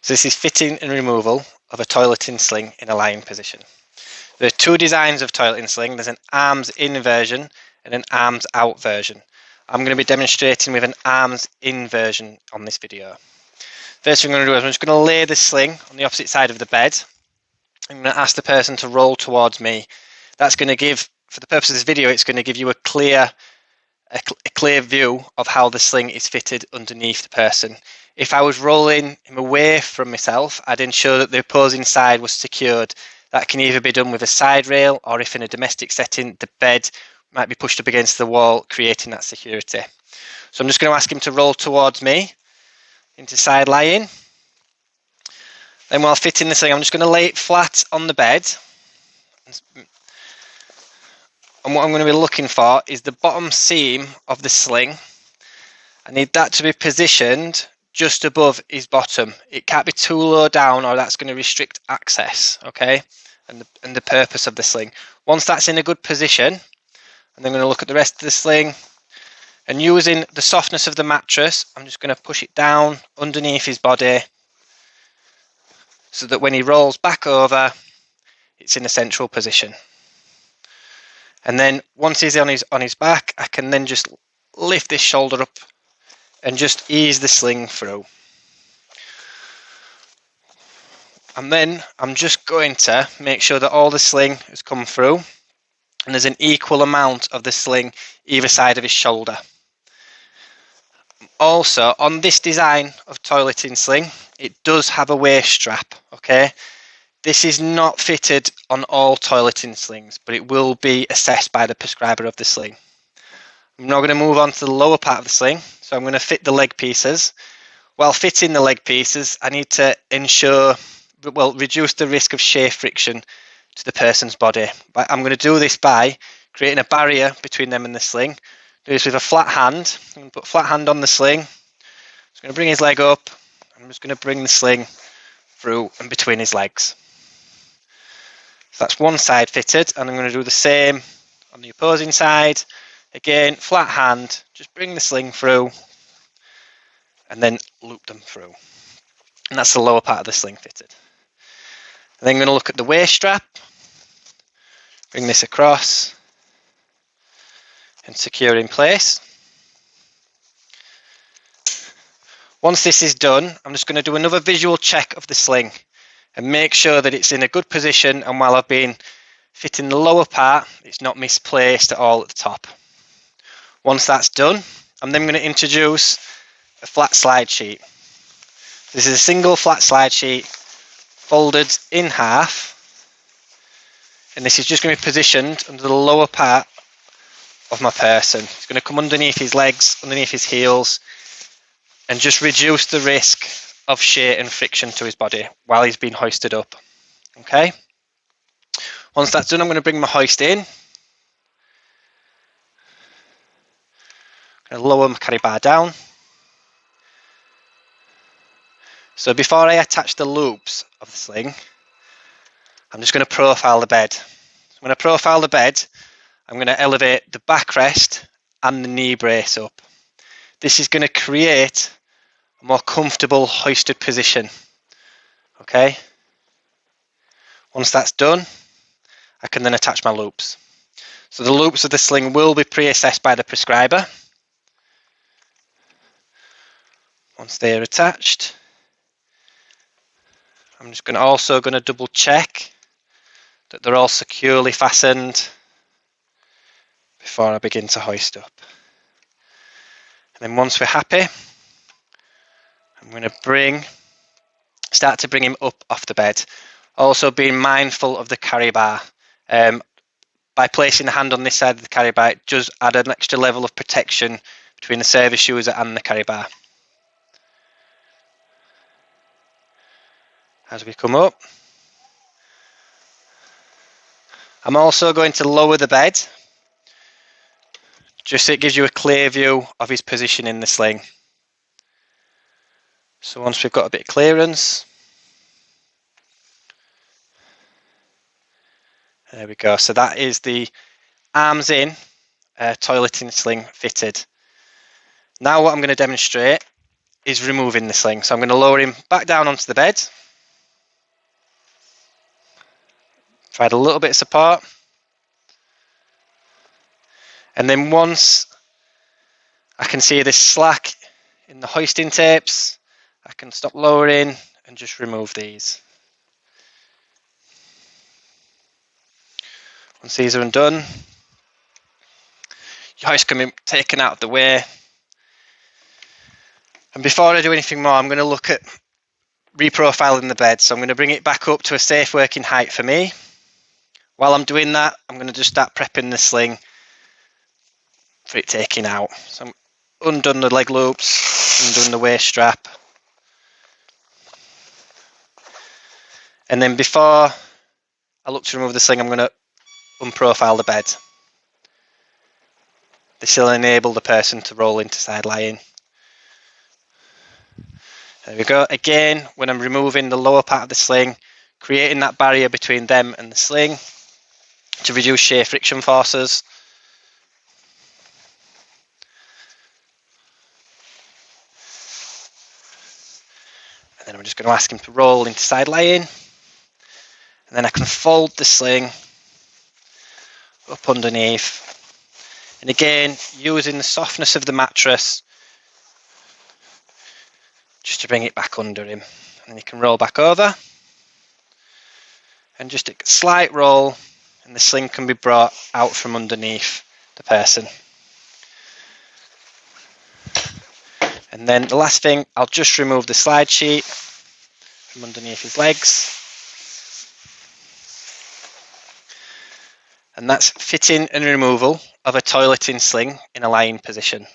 So this is fitting and removal of a toileting sling in a lying position. There are two designs of toileting sling. There's an arms in version and an arms out version. I'm going to be demonstrating with an arms in version on this video. First thing I'm going to do is I'm just going to lay the sling on the opposite side of the bed. I'm going to ask the person to roll towards me. That's going to give, for the purpose of this video, it's going to give you a clear view of how the sling is fitted underneath the person. If I was rolling him away from myself, I'd ensure that the opposing side was secured. That can either be done with a side rail, or if in a domestic setting, the bed might be pushed up against the wall, creating that security. So I'm just going to ask him to roll towards me into side lying. Then while fitting the sling, I'm just going to lay it flat on the bed. And what I'm going to be looking for is the bottom seam of the sling. I need that to be positioned just above his bottom. It can't be too low down, or that's going to restrict access, okay? And the purpose of the sling. Once that's in a good position, and I'm going to look at the rest of the sling, and using the softness of the mattress, I'm just going to push it down underneath his body, so that when he rolls back over, it's in a central position. And then once he's on his back, I can then just lift this shoulder up and just ease the sling through. And then I'm just going to make sure that all the sling has come through, and there's an equal amount of the sling either side of his shoulder. Also, on this design of toileting sling, it does have a waist strap, okay? This is not fitted on all toileting slings, but it will be assessed by the prescriber of the sling. I'm now going to move on to the lower part of the sling, so I'm going to fit the leg pieces. While fitting the leg pieces, I need to reduce the risk of shear friction to the person's body. But I'm going to do this by creating a barrier between them and the sling. Do this with a flat hand. I'm going to put flat hand on the sling. I'm just going to bring his leg up. I'm just going to bring the sling through and between his legs. So that's one side fitted, and I'm going to do the same on the opposing side. Again, flat hand, just bring the sling through and then loop them through. And that's the lower part of the sling fitted. And then I'm going to look at the waist strap, bring this across and secure in place. Once this is done, I'm just going to do another visual check of the sling and make sure that it's in a good position, and while I've been fitting the lower part, it's not misplaced at all at the top. Once that's done, I'm then going to introduce a flat slide sheet. This is a single flat slide sheet folded in half, and this is just going to be positioned under the lower part of my person. It's going to come underneath his legs, underneath his heels, and just reduce the risk of shear and friction to his body while he's being hoisted up. Okay? Once that's done, I'm going to bring my hoist in. I'm going to lower my carry bar down. So before I attach the loops of the sling, I'm just going to profile the bed. When I profile the bed, I'm going to elevate the backrest and the knee brace up. This is going to create a more comfortable hoisted position. Okay? Once that's done, I can then attach my loops. So the loops of the sling will be pre-assessed by the prescriber. Once they're attached, I'm just also going to double check that they're all securely fastened before I begin to hoist up. And then once we're happy, I'm going to start to bring him up off the bed. Also being mindful of the carry bar. By placing the hand on this side of the carry bar, it does add an extra level of protection between the service user and the carry bar. As we come up, I'm also going to lower the bed, just so it gives you a clear view of his position in the sling. So once we've got a bit of clearance, there we go. So that is the arms in toileting sling fitted. Now what I'm going to demonstrate is removing the sling. So I'm going to lower him back down onto the bed. Provide a little bit of support. And then once I can see this slack in the hoisting tapes, I can stop lowering and just remove these. Once these are undone, your hoist can be taken out of the way. And before I do anything more, I'm going to look at reprofiling the bed. So I'm going to bring it back up to a safe working height for me. While I'm doing that, I'm going to just start prepping the sling for it taking out. So I'm undone the leg loops, undone the waist strap. And then before I look to remove the sling, I'm going to unprofile the bed. This will enable the person to roll into side lying. There we go. Again, when I'm removing the lower part of the sling, creating that barrier between them and the sling to reduce shear friction forces. And then I'm just going to ask him to roll into side lying. And then I can fold the sling up underneath. And again, using the softness of the mattress just to bring it back under him. And you can roll back over. And just a slight roll, and the sling can be brought out from underneath the person. And then the last thing, I'll just remove the slide sheet from underneath his legs. And that's fitting and removal of a toileting sling in a lying position.